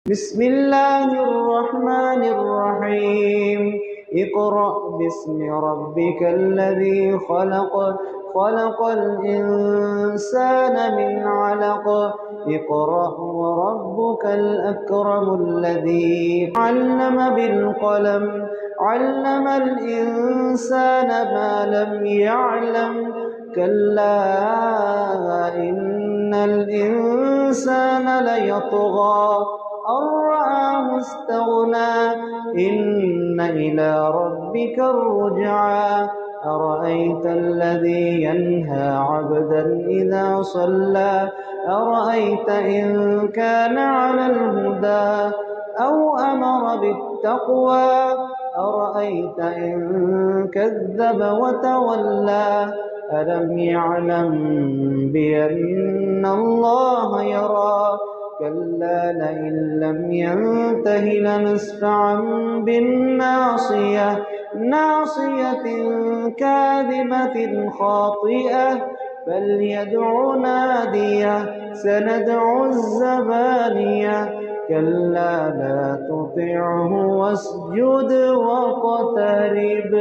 بسم الله الرحمن الرحيم اقرأ باسم ربك الذي خلق خلق الإنسان من علق اقرأ وربك الأكرم الذي علم بالقلم علم الإنسان ما لم يعلم كلا إن الإنسان ليطغى أن رآه استغنى إن إلى ربك الرجعى أرأيت الذي ينهى عبدا إذا صلى أرأيت إن كان على الهدى أو أمر بالتقوى أرأيت إن كذب وتولى ألم يعلم بأن الله يرى كلا لئن لم ينته لنسفعا بالناصية ناصية كاذبة خاطئة فليدع ناديه سندع الزبانية كلا لا تطعه واسجد واقترب.